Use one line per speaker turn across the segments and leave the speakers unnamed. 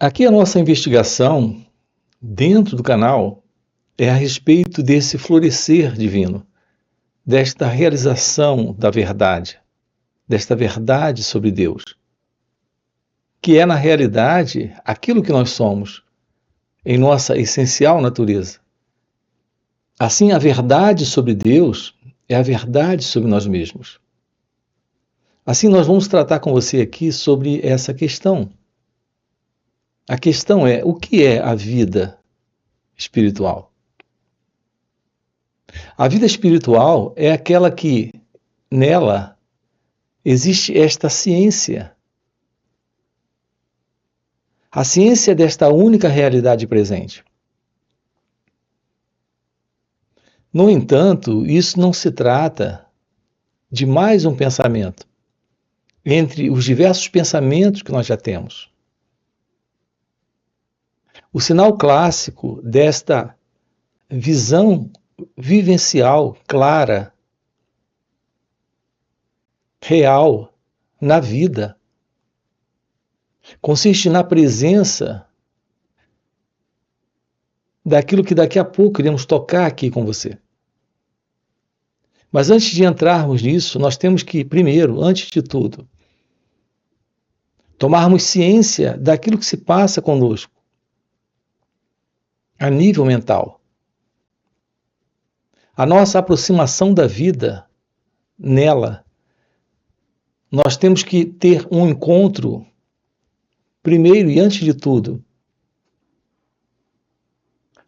Aqui a nossa investigação dentro do canal é a respeito desse florescer divino, desta realização da verdade, desta verdade sobre Deus, que é na realidade aquilo que nós somos, em nossa essencial natureza. Assim, a verdade sobre Deus é a verdade sobre nós mesmos. Assim, nós vamos tratar com você aqui sobre essa questão. A questão é: o que é a vida espiritual? A vida espiritual é aquela que, nela, existe esta ciência. A ciência desta única realidade presente. No entanto, isso não se trata de mais um pensamento, entre os diversos pensamentos que nós já temos. O sinal clássico desta visão vivencial, clara, real, na vida, consiste na presença daquilo que daqui a pouco iremos tocar aqui com você. Mas antes de entrarmos nisso, nós temos que, primeiro, antes de tudo, tomarmos ciência daquilo que se passa conosco, a nível mental. A nossa aproximação da vida, nela, nós temos que ter um encontro, primeiro e antes de tudo,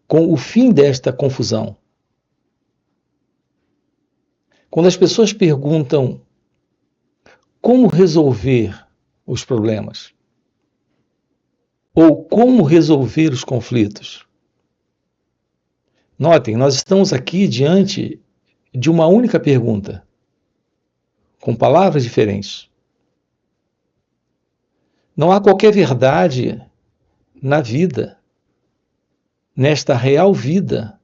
com o fim desta confusão. Quando as pessoas perguntam como resolver os problemas, ou como resolver os conflitos, notem, nós estamos aqui diante de uma única pergunta, com palavras diferentes. Não há qualquer verdade na vida, nesta real vida,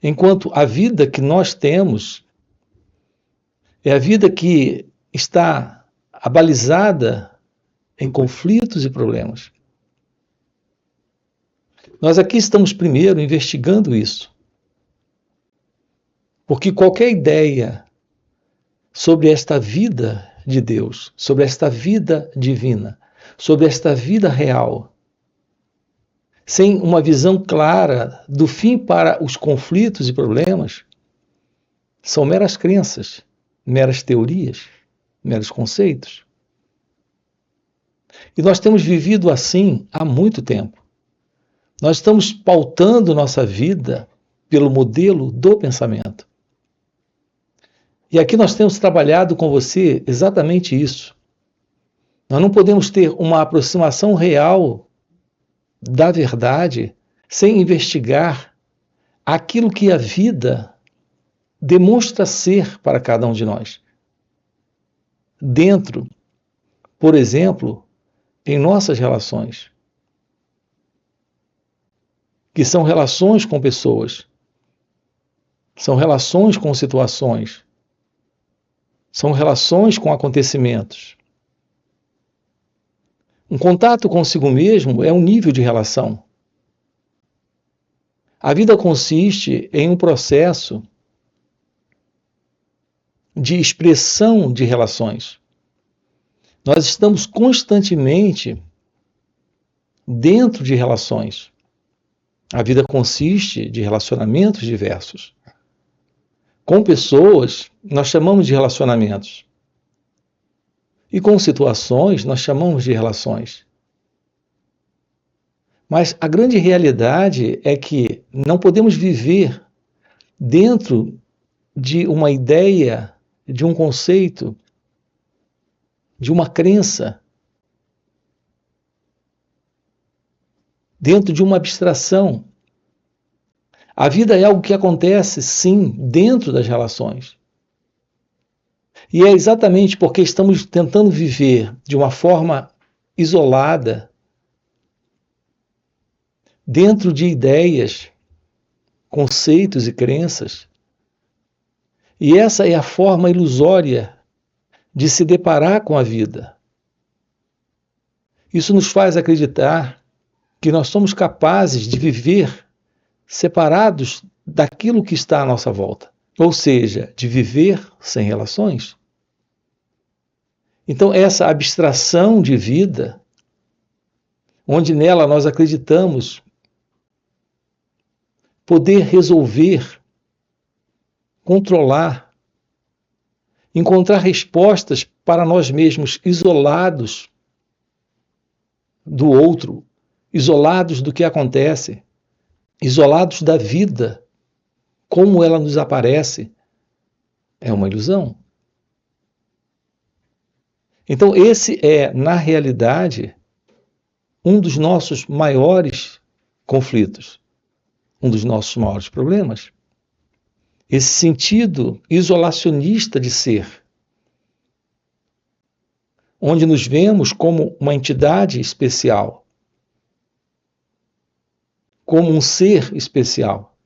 enquanto a vida que nós temos é a vida que está abalizada em conflitos e problemas. Nós aqui estamos primeiro investigando isso, porque qualquer ideia sobre esta vida de Deus, sobre esta vida divina, sobre esta vida real, sem uma visão clara do fim para os conflitos e problemas, são meras crenças, meras teorias, meros conceitos. E nós temos vivido assim há muito tempo. Nós estamos pautando nossa vida pelo modelo do pensamento. E aqui nós temos trabalhado com você exatamente isso. Nós não podemos ter uma aproximação real da verdade sem investigar aquilo que a vida demonstra ser para cada um de nós. Dentro, por exemplo, em nossas relações, que são relações com pessoas, são relações com situações, são relações com acontecimentos. Um contato consigo mesmo é um nível de relação. A vida consiste em um processo de expressão de relações. Nós estamos constantemente dentro de relações. A vida consiste de relacionamentos diversos. Com pessoas, nós chamamos de relacionamentos. E com situações, nós chamamos de relações. Mas a grande realidade é que não podemos viver dentro de uma ideia, de um conceito, de uma crença, dentro de uma abstração. A vida é algo que acontece, sim, dentro das relações. E é exatamente porque estamos tentando viver de uma forma isolada, dentro de ideias, conceitos e crenças. E essa é a forma ilusória de se deparar com a vida. Isso nos faz acreditar que nós somos capazes de viver separados daquilo que está à nossa volta, ou seja, de viver sem relações. Então, essa abstração de vida, onde nela nós acreditamos poder resolver, controlar, encontrar respostas para nós mesmos isolados do outro, isolados do que acontece, isolados da vida, como ela nos aparece, é uma ilusão. Então, esse é, na realidade, um dos nossos maiores conflitos, um dos nossos maiores problemas. Esse sentido isolacionista de ser, onde nos vemos como uma entidade especial, como um ser especial,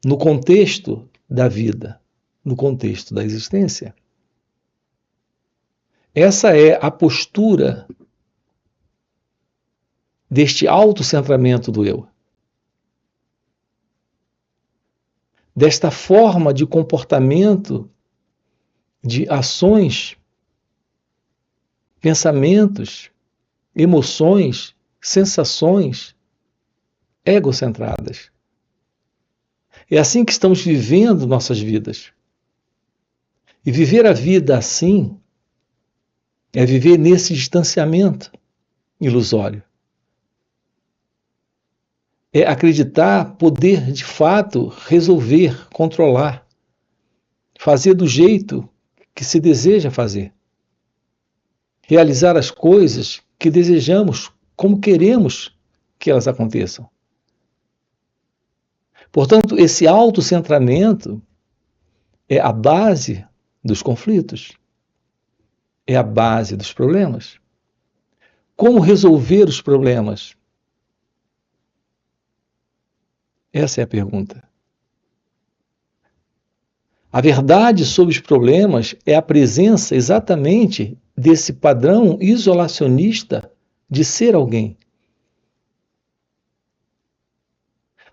no contexto da vida, no contexto da existência. Essa é a postura deste autocentramento do eu. Desta forma de comportamento, de ações, pensamentos, emoções, sensações egocentradas. É assim que estamos vivendo nossas vidas. E viver a vida assim é viver nesse distanciamento ilusório. É acreditar poder, de fato, resolver, controlar, fazer do jeito que se deseja fazer. Realizar as coisas que desejamos, como queremos que elas aconteçam. Portanto, esse autocentramento é a base dos conflitos, é a base dos problemas. Como resolver os problemas? Essa é a pergunta. A verdade sobre os problemas é a presença exatamente desse padrão isolacionista de ser alguém,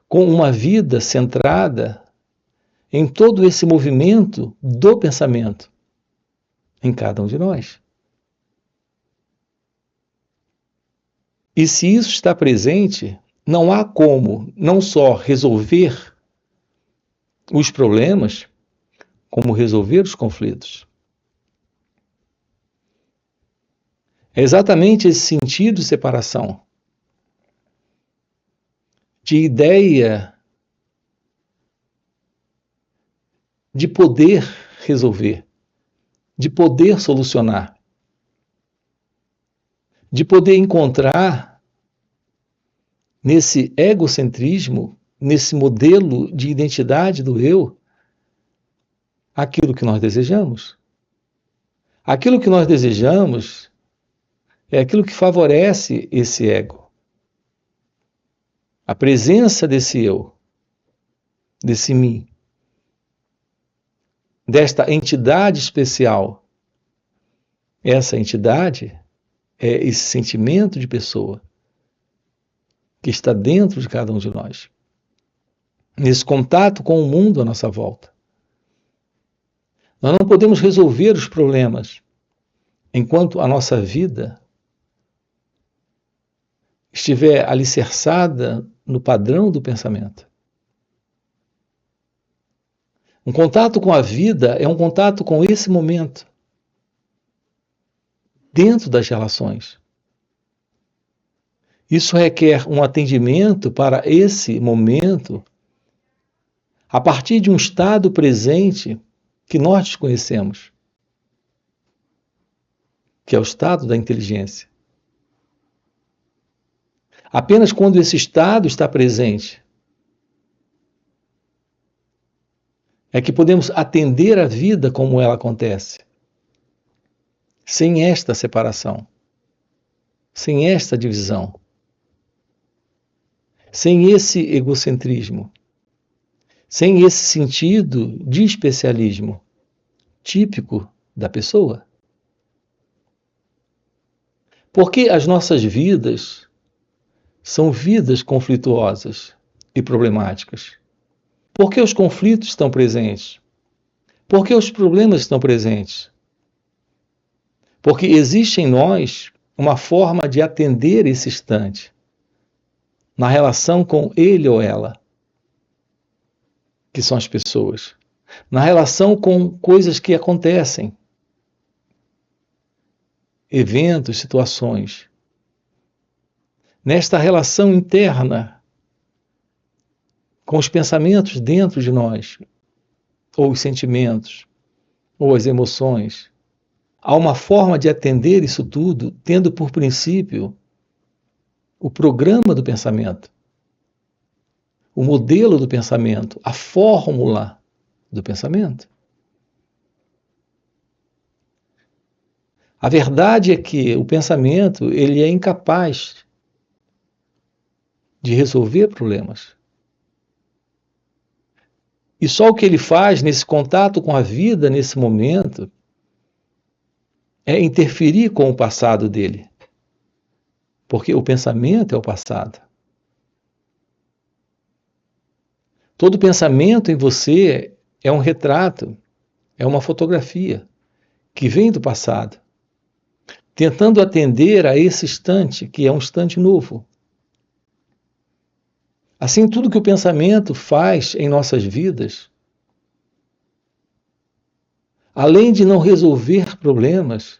com uma vida centrada em todo esse movimento do pensamento, em cada um de nós. E se isso está presente, não há como não só resolver os problemas, como resolver os conflitos. É exatamente esse sentido de separação, de ideia de poder resolver, de poder solucionar, de poder encontrar nesse egocentrismo, nesse modelo de identidade do eu, aquilo que nós desejamos. Aquilo que nós desejamos é aquilo que favorece esse ego. A presença desse eu, desse mim, desta entidade especial. Essa entidade é esse sentimento de pessoa que está dentro de cada um de nós, nesse contato com o mundo à nossa volta. Nós não podemos resolver os problemas enquanto a nossa vida estiver alicerçada no padrão do pensamento. Um contato com a vida é um contato com esse momento, dentro das relações. Isso requer um atendimento para esse momento a partir de um estado presente que nós desconhecemos, que é o estado da inteligência. Apenas quando esse estado está presente é que podemos atender a vida como ela acontece, sem esta separação, sem esta divisão, sem esse egocentrismo, sem esse sentido de especialismo típico da pessoa. Porque as nossas vidas são vidas conflituosas e problemáticas. Por que os conflitos estão presentes? Por que os problemas estão presentes? Porque existe em nós uma forma de atender esse instante, na relação com ele ou ela, que são as pessoas, na relação com coisas que acontecem, eventos, situações, nesta relação interna com os pensamentos dentro de nós, ou os sentimentos, ou as emoções. Há uma forma de atender isso tudo, tendo por princípio o programa do pensamento, o modelo do pensamento, a fórmula do pensamento. A verdade é que o pensamento ele é incapaz de resolver problemas. E só o que ele faz nesse contato com a vida, nesse momento, é interferir com o passado dele. Porque o pensamento é o passado. Todo pensamento em você é um retrato, é uma fotografia que vem do passado, tentando atender a esse instante, que é um instante novo. Assim, tudo que o pensamento faz em nossas vidas, além de não resolver problemas,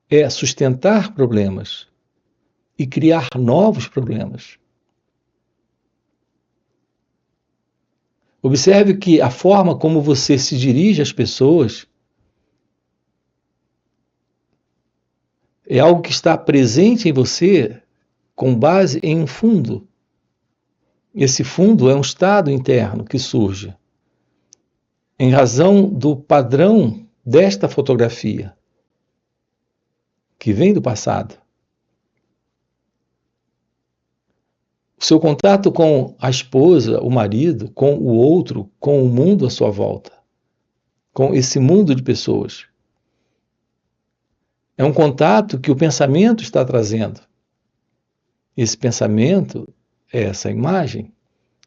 é sustentar problemas e criar novos problemas. Observe que a forma como você se dirige às pessoas é algo que está presente em você com base em um fundo. Esse fundo é um estado interno que surge em razão do padrão desta fotografia, que vem do passado. O seu contato com a esposa, o marido, com o outro, com o mundo à sua volta, com esse mundo de pessoas. É um contato que o pensamento está trazendo. Esse pensamento é essa imagem,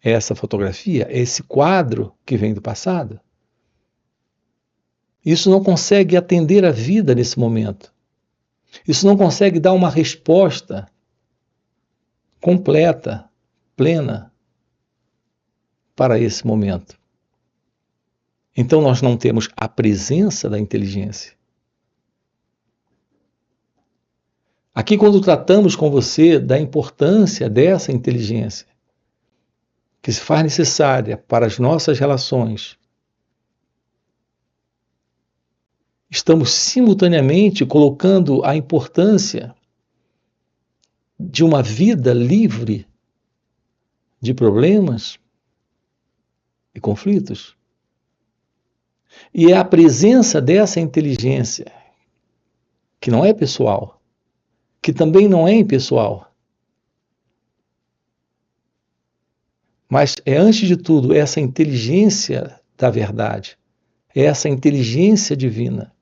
é essa fotografia, é esse quadro que vem do passado. Isso não consegue atender a vida nesse momento. Isso não consegue dar uma resposta completa, plena, para esse momento. Então nós não temos a presença da inteligência. Aqui, quando tratamos com você da importância dessa inteligência, que se faz necessária para as nossas relações, estamos simultaneamente colocando a importância de uma vida livre de problemas e conflitos. E é a presença dessa inteligência, que não é pessoal, que também não é impessoal, mas é, antes de tudo, essa inteligência da verdade, é essa inteligência divina.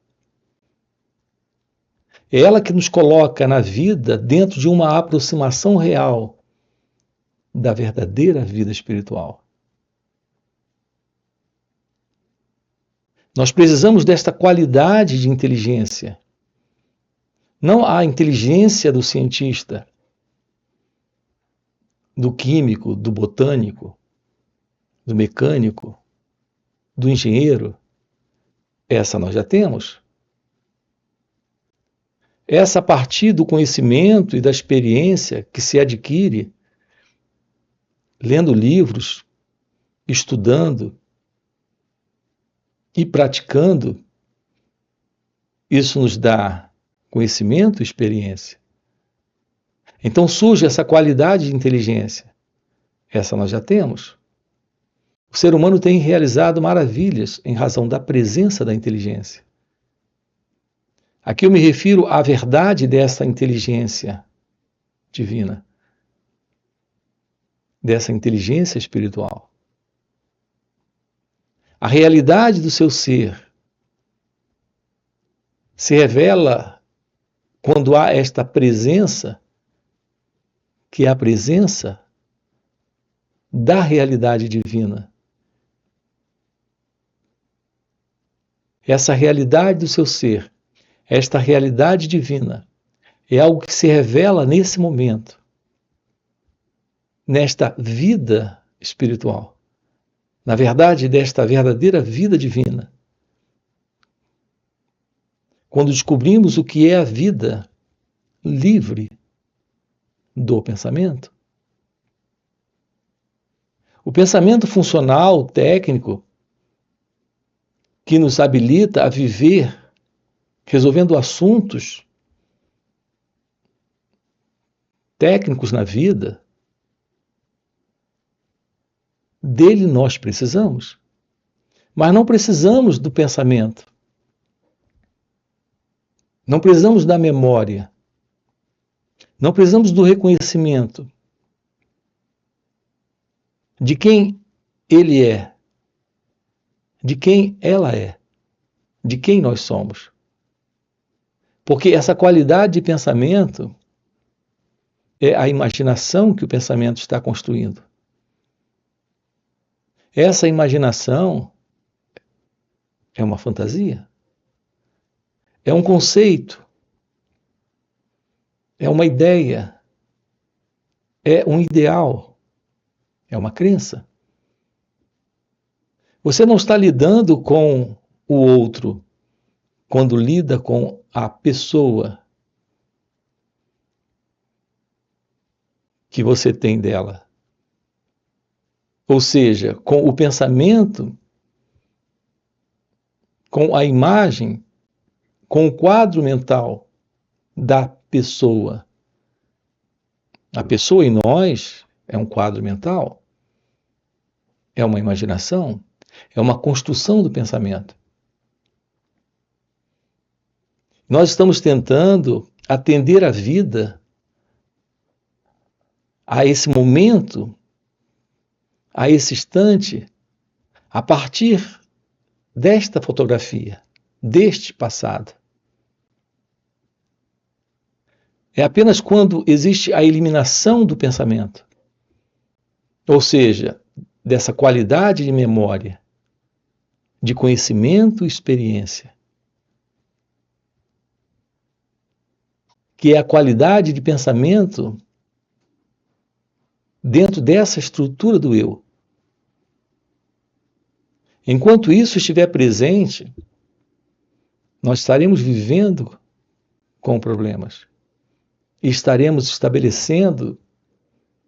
É ela que nos coloca na vida dentro de uma aproximação real da verdadeira vida espiritual. Nós precisamos desta qualidade de inteligência. Não a inteligência do cientista, do químico, do botânico, do mecânico, do engenheiro. Essa nós já temos. Essa a partir do conhecimento e da experiência que se adquire lendo livros, estudando e praticando, isso nos dá conhecimento e experiência. Então surge essa qualidade de inteligência. Essa nós já temos. O ser humano tem realizado maravilhas em razão da presença da inteligência. Aqui eu me refiro à verdade dessa inteligência divina, dessa inteligência espiritual. A realidade do seu ser se revela quando há esta presença, que é a presença da realidade divina. Essa realidade do seu ser, esta realidade divina, é algo que se revela nesse momento, nesta vida espiritual. Na verdade, desta verdadeira vida divina. Quando descobrimos o que é a vida livre do pensamento. O pensamento funcional, técnico, que nos habilita a viver resolvendo assuntos técnicos na vida, dele nós precisamos. Mas não precisamos do pensamento. Não precisamos da memória. Não precisamos do reconhecimento de quem ele é, de quem ela é, de quem nós somos. Porque essa qualidade de pensamento é a imaginação que o pensamento está construindo. Essa imaginação é uma fantasia, é um conceito, é uma ideia, é um ideal, é uma crença. Você não está lidando com o outro quando lida com a pessoa que você tem dela. Ou seja, com o pensamento, com a imagem, com o quadro mental da pessoa. A pessoa em nós é um quadro mental, é uma imaginação, é uma construção do pensamento. Nós estamos tentando atender a vida a esse momento, a esse instante, a partir desta fotografia, deste passado. É apenas quando existe a eliminação do pensamento, ou seja, dessa qualidade de memória, de conhecimento e experiência, que é a qualidade de pensamento dentro dessa estrutura do eu. Enquanto isso estiver presente, nós estaremos vivendo com problemas e estaremos estabelecendo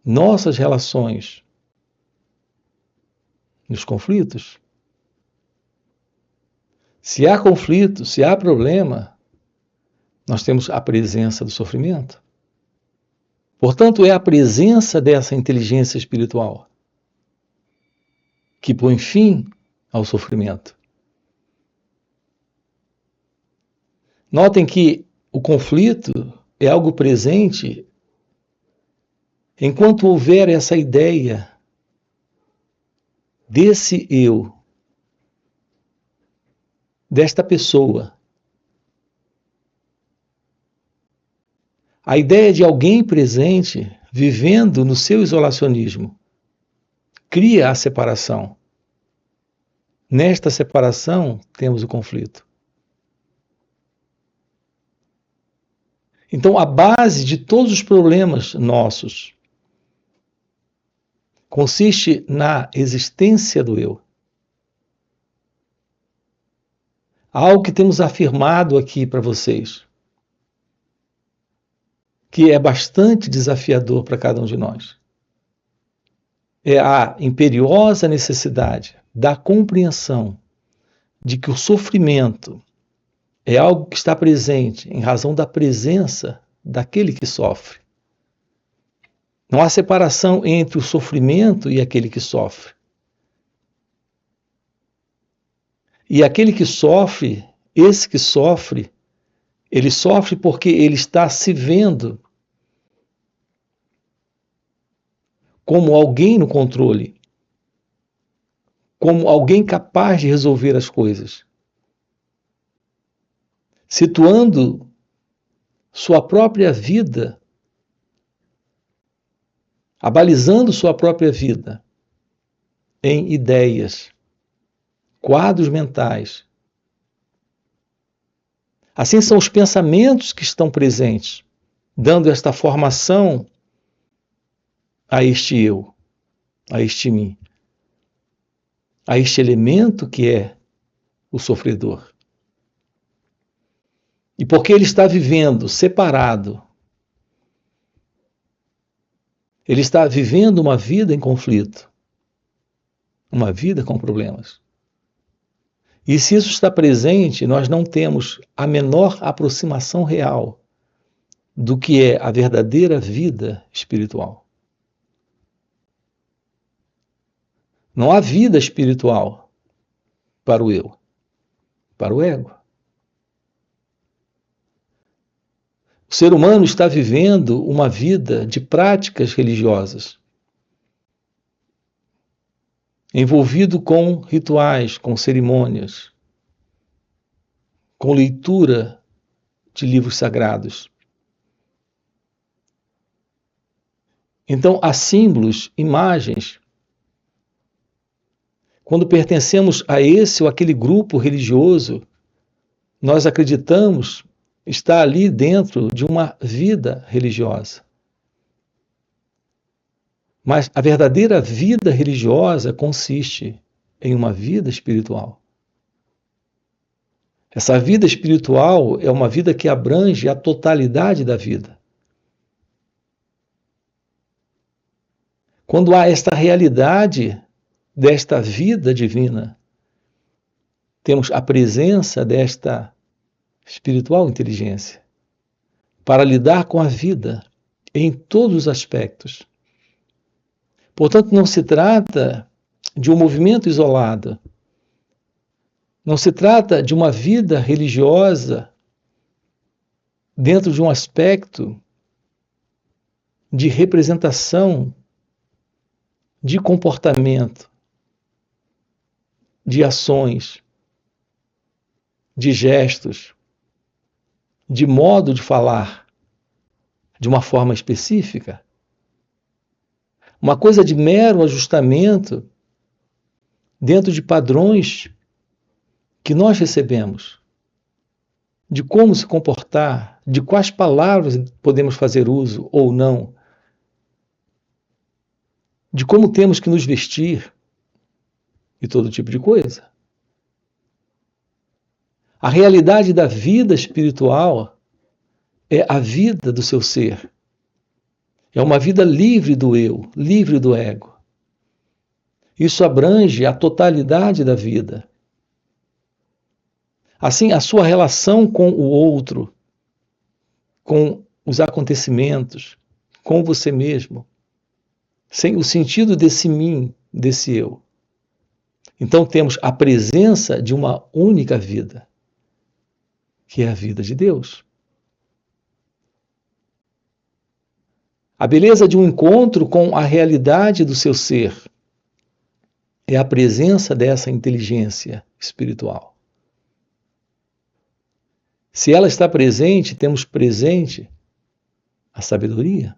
nossas relações nos conflitos. Se há conflito, se há problema, nós temos a presença do sofrimento. Portanto, é a presença dessa inteligência espiritual que põe fim ao sofrimento. Notem que o conflito é algo presente enquanto houver essa ideia desse eu, desta pessoa. A ideia de alguém presente vivendo no seu isolacionismo cria a separação. Nesta separação temos o conflito. Então, a base de todos os problemas nossos consiste na existência do eu. Algo que temos afirmado aqui para vocês, que é bastante desafiador para cada um de nós. É a imperiosa necessidade da compreensão de que o sofrimento é algo que está presente em razão da presença daquele que sofre. Não há separação entre o sofrimento e aquele que sofre. E aquele que sofre, esse que sofre, ele sofre porque ele está se vendo como alguém no controle, como alguém capaz de resolver as coisas, situando sua própria vida, abalizando sua própria vida em ideias, quadros mentais. Assim são os pensamentos que estão presentes, dando esta formação a este eu, a este mim, a este elemento que é o sofredor. E porque ele está vivendo separado, ele está vivendo uma vida em conflito, uma vida com problemas. E se isso está presente, nós não temos a menor aproximação real do que é a verdadeira vida espiritual. Não há vida espiritual para o eu, para o ego. O ser humano está vivendo uma vida de práticas religiosas, envolvido com rituais, com cerimônias, com leitura de livros sagrados. Então, há símbolos, imagens. Quando pertencemos a esse ou aquele grupo religioso, nós acreditamos estar ali dentro de uma vida religiosa. Mas a verdadeira vida religiosa consiste em uma vida espiritual. Essa vida espiritual é uma vida que abrange a totalidade da vida. Quando há esta realidade desta vida divina, temos a presença desta espiritual inteligência para lidar com a vida em todos os aspectos. Portanto, não se trata de um movimento isolado, não se trata de uma vida religiosa dentro de um aspecto de representação de comportamento, de ações, de gestos, de modo de falar, de uma forma específica. Uma coisa de mero ajustamento dentro de padrões que nós recebemos, de como se comportar, de quais palavras podemos fazer uso ou não, de como temos que nos vestir e todo tipo de coisa. A realidade da vida espiritual é a vida do seu ser. É uma vida livre do eu, livre do ego. Isso abrange a totalidade da vida. Assim, a sua relação com o outro, com os acontecimentos, com você mesmo, sem o sentido desse mim, desse eu. Então temos a presença de uma única vida, que é a vida de Deus. A beleza de um encontro com a realidade do seu ser é a presença dessa inteligência espiritual. Se ela está presente, temos presente a sabedoria.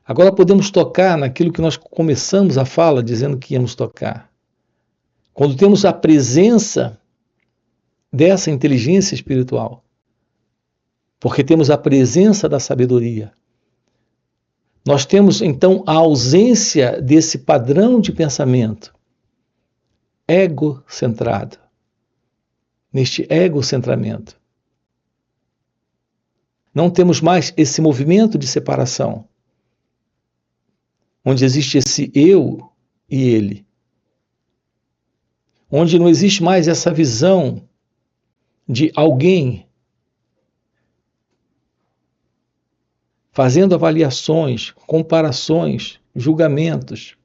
Agora podemos tocar naquilo que nós começamos a fala dizendo que íamos tocar. Quando temos a presença dessa inteligência espiritual, porque temos a presença da sabedoria, nós temos então a ausência desse padrão de pensamento egocentrado, neste egocentramento. Não temos mais esse movimento de separação, onde existe esse eu e ele, onde não existe mais essa visão de alguém fazendo avaliações, comparações, julgamentos,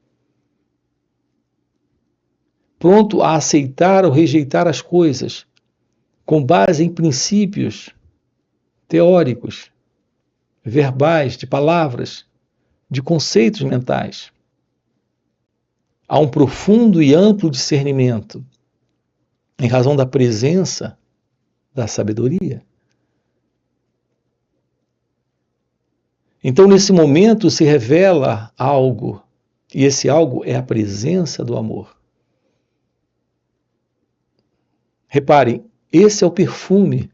pronto a aceitar ou rejeitar as coisas com base em princípios teóricos, verbais, de palavras, de conceitos mentais. Há um profundo e amplo discernimento, em razão da presença da sabedoria. Então, nesse momento, se revela algo, e esse algo é a presença do amor. Reparem, esse é o perfume,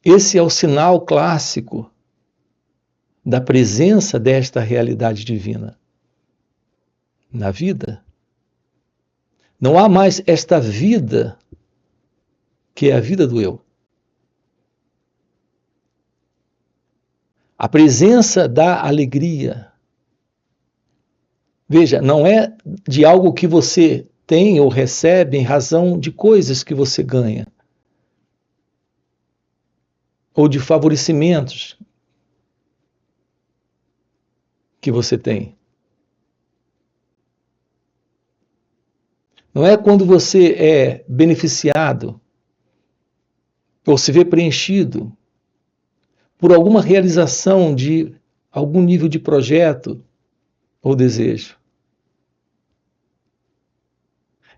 esse é o sinal clássico da presença desta realidade divina na vida. Não há mais esta vida que é a vida do eu. A presença da alegria. Veja, não é de algo que você tem ou recebe em razão de coisas que você ganha, ou de favorecimentos que você tem. Não é quando você é beneficiado ou se vê preenchido por alguma realização de algum nível de projeto ou desejo.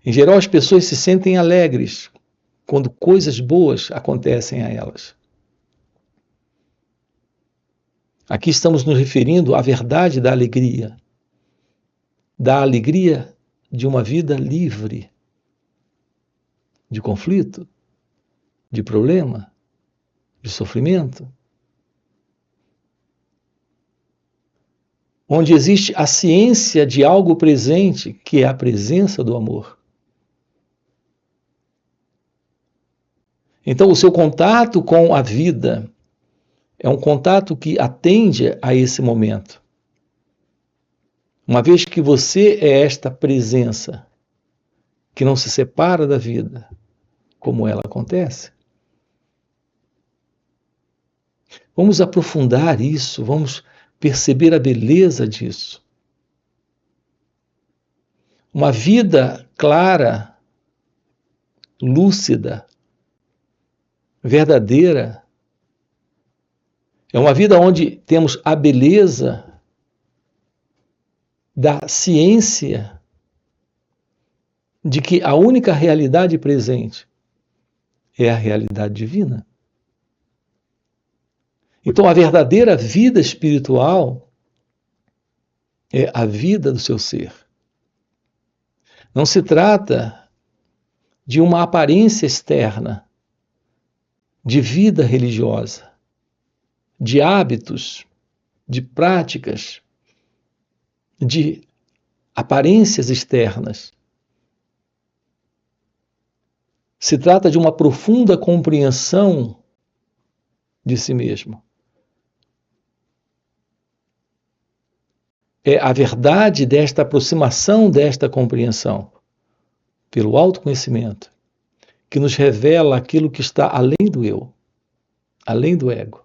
Em geral, as pessoas se sentem alegres quando coisas boas acontecem a elas. Aqui estamos nos referindo à verdade da alegria de uma vida livre de conflito, de problema, de sofrimento, onde existe a ciência de algo presente, que é a presença do amor. Então, o seu contato com a vida é um contato que atende a esse momento. Uma vez que você é esta presença que não se separa da vida, como ela acontece. Vamos aprofundar isso, vamos perceber a beleza disso. Uma vida clara, lúcida, verdadeira, é uma vida onde temos a beleza da ciência de que a única realidade presente é a realidade divina. Então, a verdadeira vida espiritual é a vida do seu ser. Não se trata de uma aparência externa, de vida religiosa, de hábitos, de práticas, de aparências externas. Se trata de uma profunda compreensão de si mesmo. É a verdade desta aproximação, desta compreensão, pelo autoconhecimento, que nos revela aquilo que está além do eu, além do ego.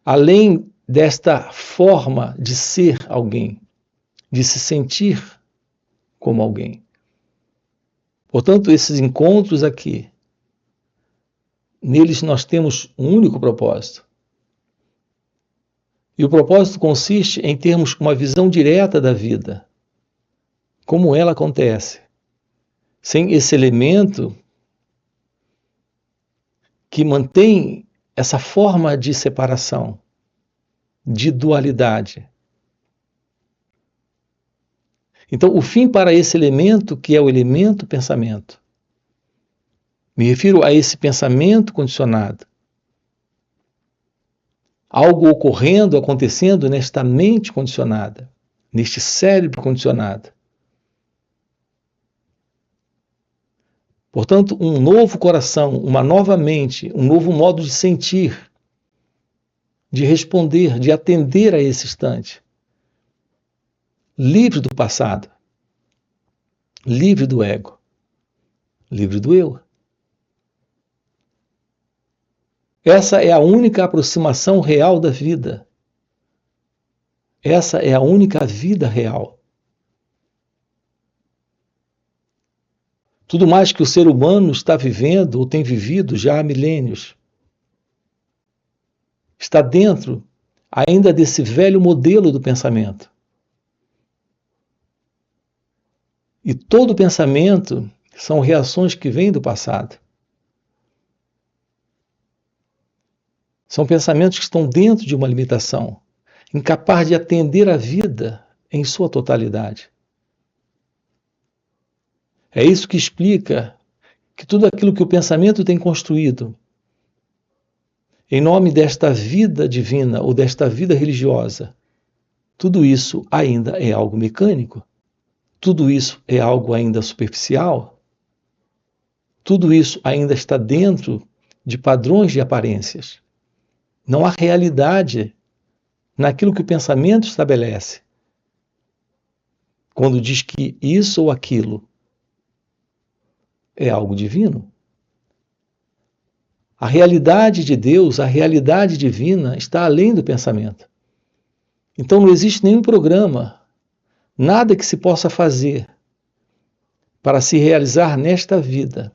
Além desta forma de ser alguém, de se sentir como alguém. Portanto, esses encontros aqui, neles nós temos um único propósito. E o propósito consiste em termos uma visão direta da vida, como ela acontece, sem esse elemento que mantém essa forma de separação, de dualidade. Então, o fim para esse elemento, que é o elemento pensamento. Me refiro a esse pensamento condicionado. Algo ocorrendo, acontecendo nesta mente condicionada, neste cérebro condicionado. Portanto, um novo coração, uma nova mente, um novo modo de sentir, de responder, de atender a esse instante. Livre do passado, livre do ego, livre do eu. Essa é a única aproximação real da vida. Essa é a única vida real. Tudo mais que o ser humano está vivendo ou tem vivido já há milênios está dentro ainda desse velho modelo do pensamento. E todo pensamento são reações que vêm do passado. São pensamentos que estão dentro de uma limitação, incapaz de atender a vida em sua totalidade. É isso que explica que tudo aquilo que o pensamento tem construído, em nome desta vida divina ou desta vida religiosa, tudo isso ainda é algo mecânico, tudo isso é algo ainda superficial, tudo isso ainda está dentro de padrões de aparências. Não há realidade naquilo que o pensamento estabelece, quando diz que isso ou aquilo é algo divino. A realidade de Deus, a realidade divina, está além do pensamento. Então não existe nenhum programa, nada que se possa fazer para se realizar nesta vida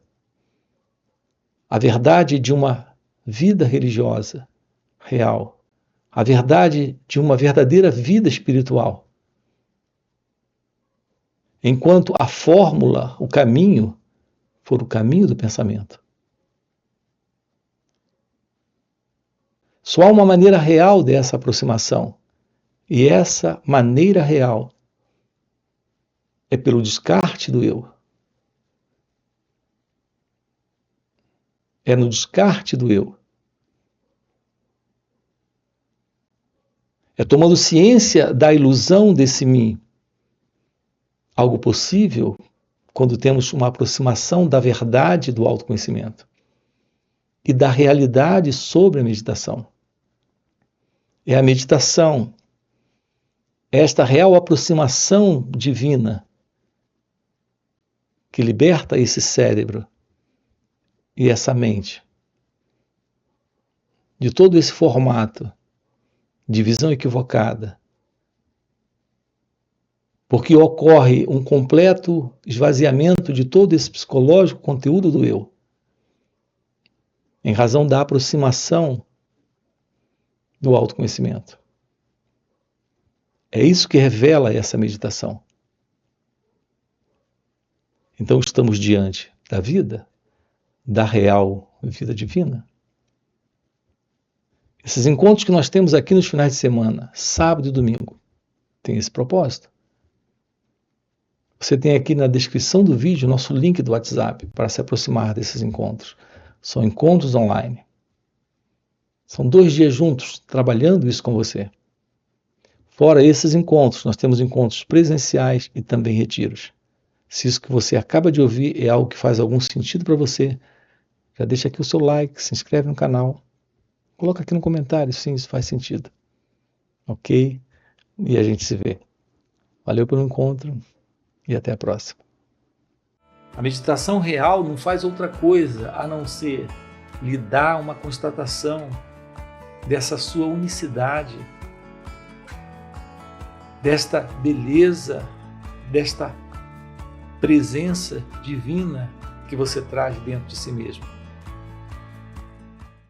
a verdade de uma vida religiosa real, a verdade de uma verdadeira vida espiritual. Enquanto a fórmula, o caminho, for o caminho do pensamento. Só há uma maneira real dessa aproximação, e essa maneira real é pelo descarte do eu. É no descarte do eu. É tomando ciência da ilusão desse mim. Algo possível quando temos uma aproximação da verdade do autoconhecimento e da realidade sobre a meditação. É a meditação, esta real aproximação divina que liberta esse cérebro e essa mente de todo esse formato de visão equivocada, porque ocorre um completo esvaziamento de todo esse psicológico conteúdo do eu, em razão da aproximação do autoconhecimento. É isso que revela essa meditação. Então estamos diante da vida, da real vida divina. Esses encontros que nós temos aqui nos finais de semana, sábado e domingo, tem esse propósito. Você tem aqui na descrição do vídeo o nosso link do WhatsApp para se aproximar desses encontros. São encontros online. São 2 dias juntos trabalhando isso com você. Fora esses encontros, nós temos encontros presenciais e também retiros. Se isso que você acaba de ouvir é algo que faz algum sentido para você, já deixa aqui o seu like, se inscreve no canal. Coloca aqui no comentário, sim, isso faz sentido. Ok? E a gente se vê. Valeu pelo encontro e até a próxima. A meditação real não faz outra coisa a não ser lhe dar uma constatação dessa sua unicidade, desta beleza, desta presença divina que você traz dentro de si mesmo.